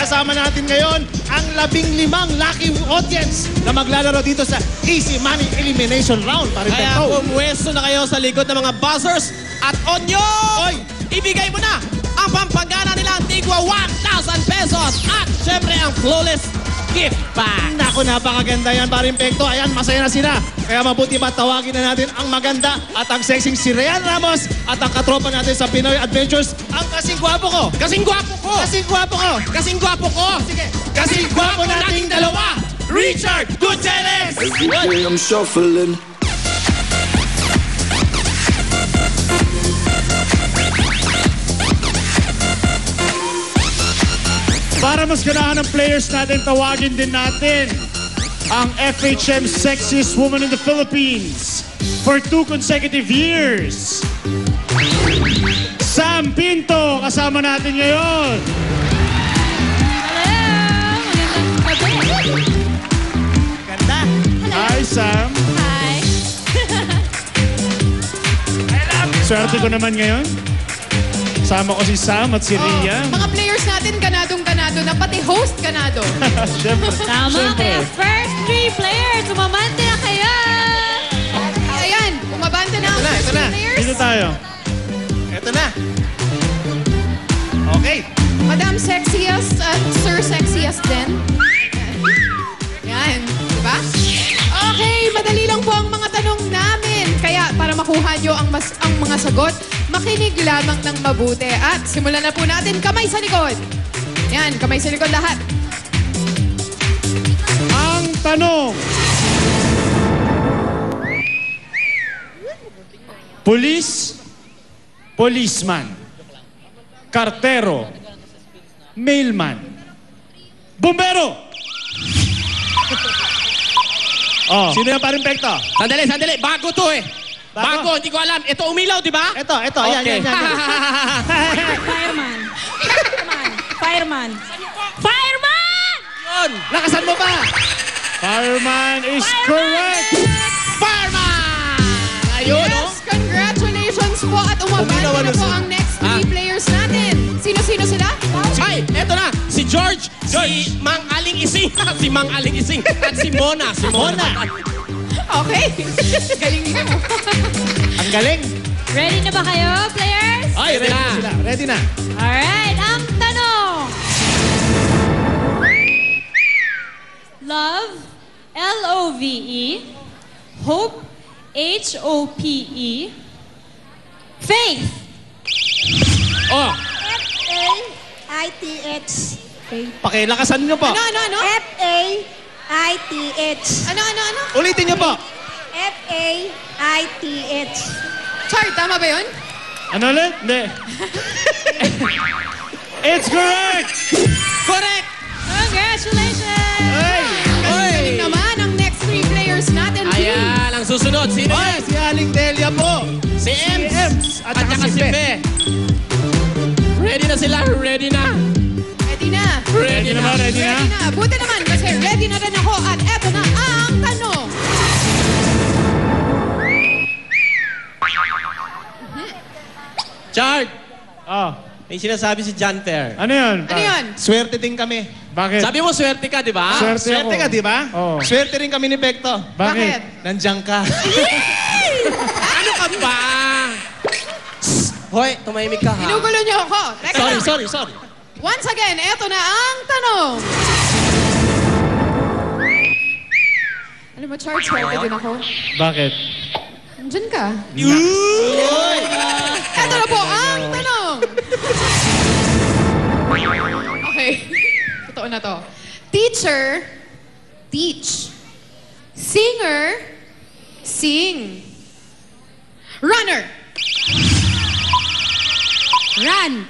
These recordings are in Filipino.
kasama natin ngayon ang 15 lucky audience na maglalaro dito sa Easy Money Elimination Round. Kaya pumwesto na kayo sa likod ng mga buzzers at on nyo! Ibigay mo na ang pampagana nilang tigwa 1,000 pesos at syempre ang flawless gift bag. Naku, napakaganda yan, paring Pekto. Ayan, masaya na sila. Kaya mabuti ba tawagin na natin ang maganda at ang sexy si Ryan Ramos at ang katropa natin sa Pinoy Adventures, ang kasing gwapo ko. Kasing gwapo ko! Kasing gwapo ko. Kasing gwapo ko! Sige. Kasing gwapo nating dalawa! Richard Gutierrez! Every day I'm shuffling. Para mas ganahan ng players natin, tawagin din natin ang FHM Sexiest Woman in the Philippines for 2 consecutive years. Sam Pinto, kasama natin ngayon. Ganda. Hi, Sam. Hi. Swerte ko naman ngayon. Sama ko si Sam at si Ria. Mga players natin, ganadong-ganado na. Pati host, ganado. Siyempre. Tama, Siyempre. kaya first 3 players, umamante na kayo! Ayan, umabante na ang first ito na. 3 players. Dito tayo. Eto na. Okay. Madam Sexiest at Sir Sexiest din. Yan, di ba? Okay, madali lang po ang mga tanong namin. Kaya para makuha nyo ang mga sagot, makinig lamang ng mabuti. At simulan na po natin, kamay sa likod. Yan, kamay sa likod lahat. Ang tanong. Police, policeman, kartero, mailman, bumbero. Oh. Sino yung paring Pekto? Sandali. Bago to eh. Bago, hindi ko alam. Ito umilaw, di ba? Ito. Ayan, Okay. yan. Fireman. Fireman. Fireman! Yun. Lakasan mo pa. Fireman is correct. Fireman! Ayun, no? Yes, congratulations po. At umabante Uminaw na na po siya. ang next 3 players natin. Sino-sino sila? Ay, eto na. Si George, si Mang Aling Ising, si Mang Aling Ising, at si Mona. Okay. Galing nila mo. Ang galing. Ready na ba kayo, players? Ay, ready na. Sila. Ready na. Alright, ang tanong. Love, L-O-V-E. Hope, H-O-P-E. Faith. Oh, F-A-I-T-H. Pakilakasan nyo po. Ano? F-A-I-T-H. Ano? Ulitin nyo po. F-A-I-T-H. Char, tama ba yun? Ano ulit? Hindi. It's correct. correct! Congratulations! Galing naman ang next 3 players natin. Ayan, ang susunod. Sino Ay, yan? si Aling Delia po. Si Ems. Ems. At saka si Be. Ready na sila? Ready na? Ready na. Ready na ba? Ready na? Ready na. Buti naman kasi ready na rin ako. At eto na ang tanong. Chard, Oh. may sinasabi si John Ter. Ano yun? Ano yun? Swerte din kami. Bakit? Sabi mo, swerte ka, di ba? Swerte Swerte ako. ka, di ba? Oo. Swerte rin kami ni Pekto. Bakit? Nandiyan ka. Ano ka ba? Hoy, tumahimik ka ha. Inugulo niyo ako. Teka lang. Sorry. Once again, eto na ang tanong. Alam mo, Charles, swerte din ako. Bakit? Nandiyan ka. Uy! Eto na po ang tanong. Okay. Totoo na to. Teacher, teach. Singer, sing. Runner. Run!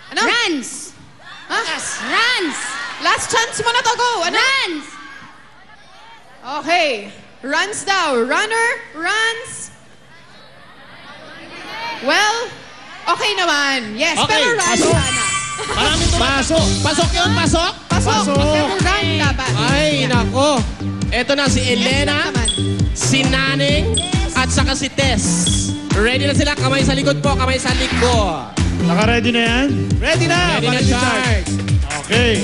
Ano? Runs! Ha? Runs! Last chance mo na to, go. Ano? Runs! Okay. Runs daw. Runner, runs. Well, okay naman. Yes, Okay, pero run pasok. sana. Marami tumatakbo. Pasok yun, pasok. Pasok. Pasok. Pero run dapat. Ay, nako. Eto na si Yes Elena, naman. si Naning, at saka si Tess. Ready na sila? Kamay sa likod po, kamay sa likod. Naka-ready na yan? Ready na. Ready na, Ready, Chard. Okay.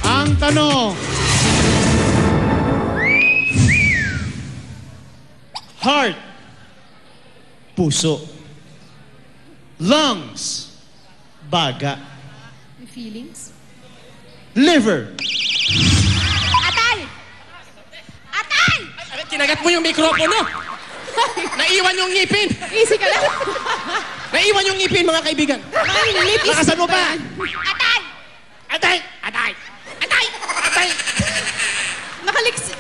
Ang tanong. Heart. Puso. Lungs. Baga. Feelings? Liver. Atay! Atay! Kinagat mo yung mikropono. Naiwan yung ngipin. Easy ka lang. Naiwan yung ngipin, mga kaibigan. Lakasan mo pa! Atay! Atay! Atay! Atay! Atay!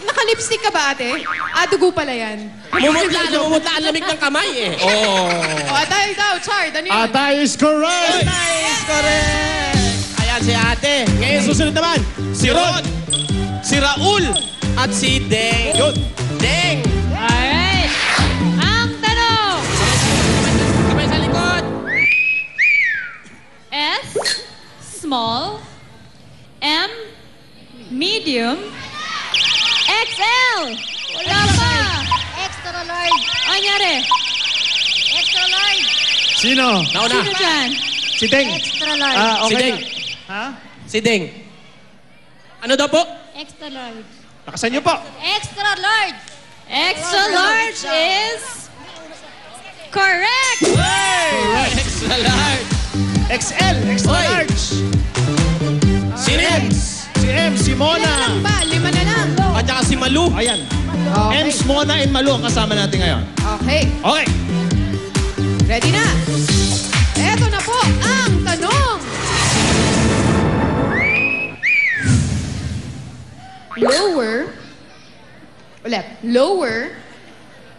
Naka-lipstick ka ba, ate? Dugo pala yan. Namumutla ang lamig ng kamay eh. Oh. Atay daw, Chard. Ano yun? Atay is correct. Nice, correct. Ayan si ate. Ngayon susunod naman, si Ron, si Raul, at si Deng. Yun. Deng. Alright! Ang tanong! Kamay sa likod. S, small, M, medium, XL! Wala pa! Extra large! Anyari? Extra large! Sino? Nauna. Sino dyan? Si Deng! Extra large. Si Okay. Deng. Ha? Si Deng. Ano daw po? Extra large. Lakasan niyo po! Extra large! Extra large is... Correct! Extra large. XL! Extra Oy. large! Si Ren. Si M, si Ilan na Mona! lang ba? 5 na lang. At saka si Malu. Ayan. Okay. Ems, Mona, and Malu ang kasama natin ngayon. Okay. Okay. Ready na? Eto na po ang tanong. Lower. Ulit. Lower.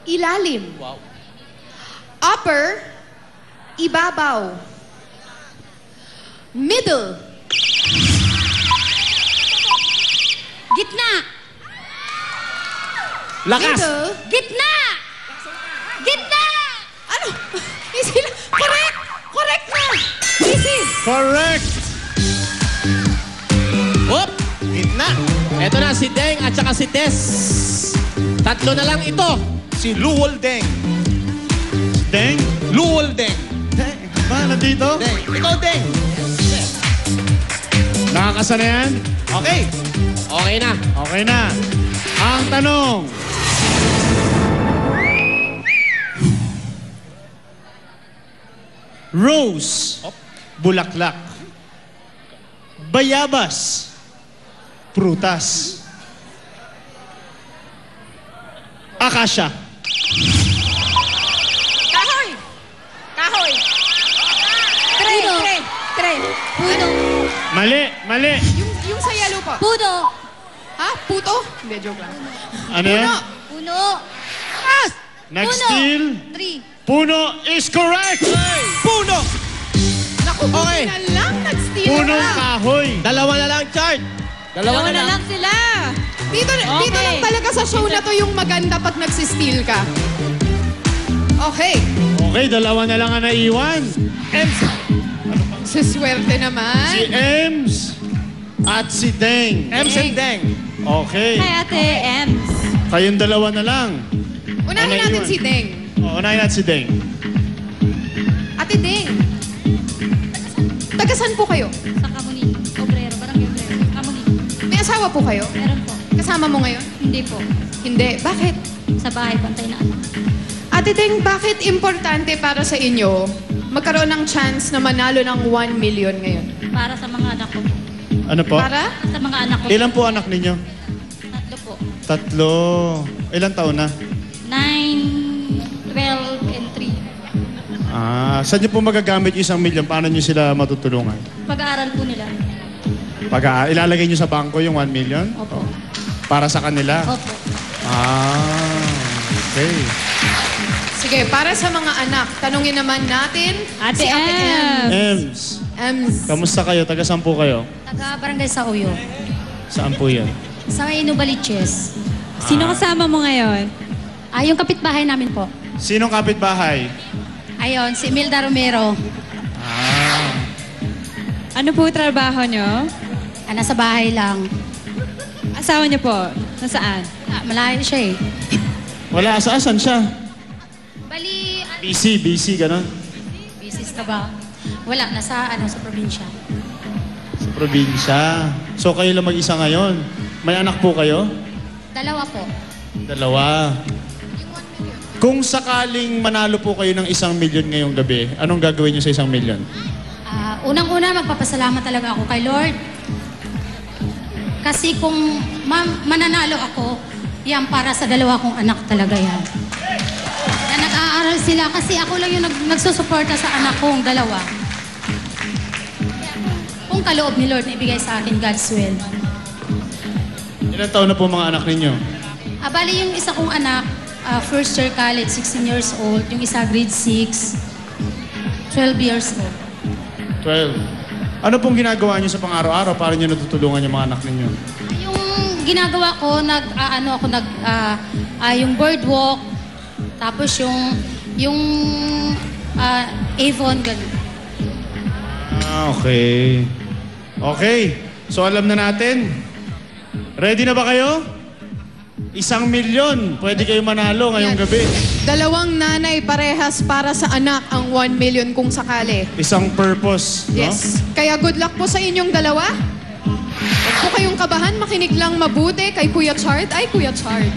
Ilalim. Wow. Upper. Ibabaw. Middle. Gitna! Lakas! Middle. Gitna! Gitna! Ano? Easy lang. Correct! Correct na! Easy! Correct. Hop. Gitna! Eto na si Deng at saka si Tess. Tatlo na lang ito. Si Luwol Deng. Deng. Luwol Deng. Deng. Ba, nandito? Deng. Ikaw, Deng. Nakakasa na yan? Okay. Okay na. Okay na. Ang tanong. Rose. Bulaklak. Bayabas. Prutas. Akasya. Kahoy! Kahoy! Puno! Puno! Mali, mali. Yung sa yellow po. Puno! Ha? Puto? Hindi, joke lang. Ano yan? Puno. Puno! Pass! Nag-steal. 3. Puno is correct. Puno. Naku, Okay. buti na lang. Nag-steal Punong ka. kahoy. Dalawa na lang, Chart. Dalawa na lang sila. Dito Okay. lang talaga sa show na to yung maganda pag nagsisteal ka. Okay. Okay, dalawa na lang ang naiwan. Suswerte naman. Si Ems at si Deng. Ems and Deng. Okay. Hi, Ate Ems. Kayong dalawa na lang. Unahin Ano natin yun? si Deng. Unahin natin si Deng. Ate Deng. Tagasan po kayo? Sa Kamuning. Obrero. Barangay Obrero. Kamuning. May asawa po kayo? Meron po. Kasama mo ngayon? Hindi po. Hindi. Bakit? Sa bahay, bantay na anak. Ate Deng, bakit importante para sa inyo magkaroon ng chance na manalo ng 1 million ngayon? Para sa mga anak ko po. Ano po? Para? Sa mga anak ko. Ilan po anak ninyo? 3 po. 3. Ilan taon na? 9, 12, and 3. Saan niyo po magagamit yung 1 million? Paano niyo sila matutulungan? Pag-aaral po nila. Ilalagay niyo sa bangko yung 1 million? Opo. Para sa kanila? Opo. Okay. Sige, para sa mga anak, tanungin naman natin Ate si Ate Ems. Ems, Ems. kamusta kayo? Taga saan po kayo? Taga-barangay sa Uyo. Saan po yan? Sa Inubaliches. Sino kasama mo ngayon? Yung kapitbahay namin po. Sinong kapitbahay? Ayon, si Imelda Romero. Ano po trabaho nyo? Nasa bahay lang. Asawa nyo po? Nasaan? Malayo siya eh. Wala, saan siya? Bali, Busy, gano'n? bisis ka ba? Wala, nasa sa probinsya. Sa Probinsya. So kayo lang mag-isa ngayon. May anak po kayo? Dalawa po. Dalawa. Kung sakaling manalo po kayo ng 1 milyon ngayong gabi, anong gagawin niyo sa 1 milyon? Unang-una, magpapasalamat talaga ako kay Lord. Kasi kung mananalo ako, yan para sa dalawa kong anak talaga yan. Na nag-aaral sila kasi ako lang yung nagsusuporta sa anak kong dalawa. Kung kaloob ni Lord na ibigay sa akin, God's will. Ilan taon na po mga anak ninyo? Bali yung isa kong anak, first year college, 16 years old. Yung isa grade 6, 12 years old. 12. Ano pong ginagawa niyo sa pang-araw-araw para niyo natutulungan yung mga anak ninyo? Yung ginagawa ko, yung boardwalk, tapos yung Avon, ganun. Okay. Okay. So alam na natin. Ready na ba kayo? 1 milyon. Pwede kayo manalo ngayong Yan. gabi. Dalawang nanay parehas para sa anak ang 1 million kung sakali. Isang purpose, no? Yes. Kaya good luck po sa inyong dalawa. Huwag po kayong kabahan, makinig lang mabuti kay Kuya Chard. Ay, Kuya Chard.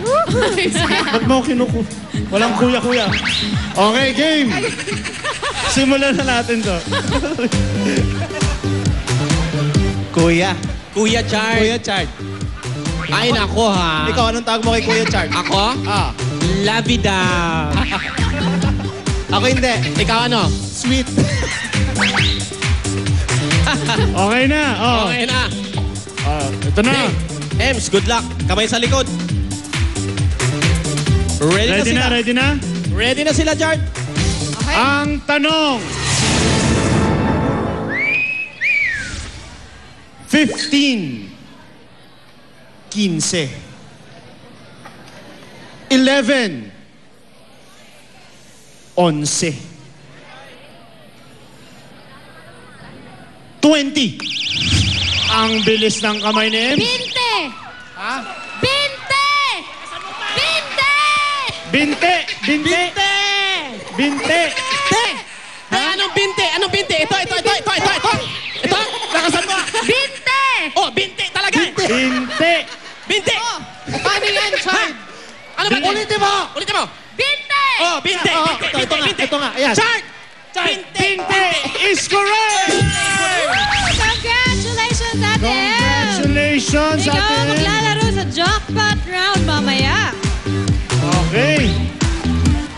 Ba't mo kinuku? Walang kuya-kuya. Okay, game! Simulan na natin to. Kuya. Kuya Chard. Kuya Chard. Ay, nako ha. Ikaw, anong tawag mo kay Kuya Chard? Ako? Ah. Lavida. Ako hindi. Ikaw ano? Sweet. Okay na. Oh. Okay na. Ito na. Hey, Ems, good luck. Kamay sa likod. Ready na Ready sila. na, ready na? Ready na sila, Chard. Okay. Ang tanong. 15. 15. 11. 11. 20. Ang bilis ng kamay ni Ems. 20! Ha? 20! 20! Binte! Binte! Binte! Te! Te, anong binte? Anong binte? Ito. Ito? Lakasan mo. 20! Oh, binte talaga. Binte! Binte. Oh, paano yan, Chard? Ano ba? Ulitin mo. Ulitin mo. 20! Oh, binte. Ito nga. Ayan. Chard. Binte is correct! Congratulations, Ate Em! Congratulations, Ikaw Ate ang Em. maglalaro sa jackpot round mamaya. Okay.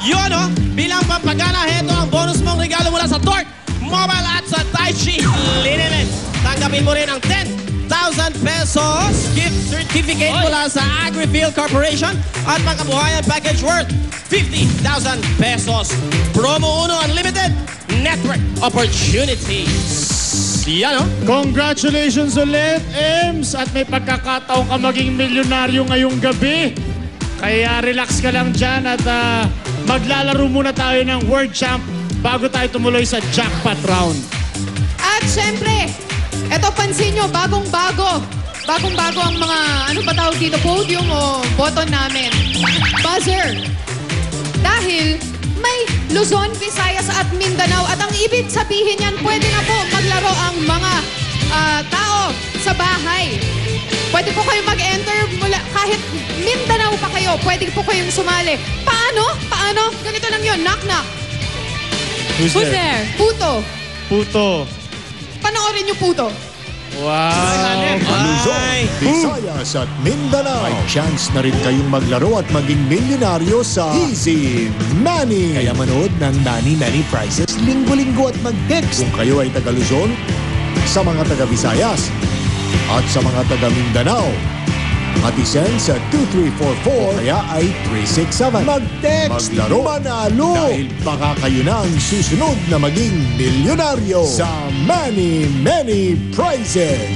Yun, oh. Bilang pampagana, heto ang bonus mong regalo mula sa Torque Mobile at sa Daichi Liniment. Tanggapin mo rin ang 10,000 pesos gift certificate mula sa AgriField Corporation at pangkabuhayan package worth 50,000 pesos. Promo 1 Unlimited Network Opportunities. Yan, oh. Congratulations ulit, Ems! At may pagkakataon ka maging milyonaryo ngayong gabi. Kaya relax ka lang dyan at maglalaro muna tayo ng World Champ bago tayo tumuloy sa jackpot round. At syempre, eto pansin nyo, bagong-bago. Bagong-bago ang mga, ano ba tawag dito, podium o button namin. Buzzer. Dahil may Luzon, Visayas at Mindanao. At ang ibig sabihin yan, pwede na po maglaro ang mga tao sa bahay. Pwede po kayo mag-enter mula kahit Mindanao pa kayo. Pwede po kayong sumali. Paano? Paano? Ganito lang yun. Knock-knock. Who's there? Puto. Puto. Panoorin yung puto. Wow. Luzon, Visayas at Mindanao. May chance na rin kayong maglaro at maging milyonaryo sa Easy Money. Kaya manood ng Money Money Prizes linggo-linggo at mag-text kung kayo ay taga Luzon, sa mga taga Visayas at sa mga taga Mindanao. At isend sa 2344 o kaya ay 367. Mag-text, maglaro, manalo. Dahil baka kayo na ang susunod na maging milyonaryo sa Money Money Prizes.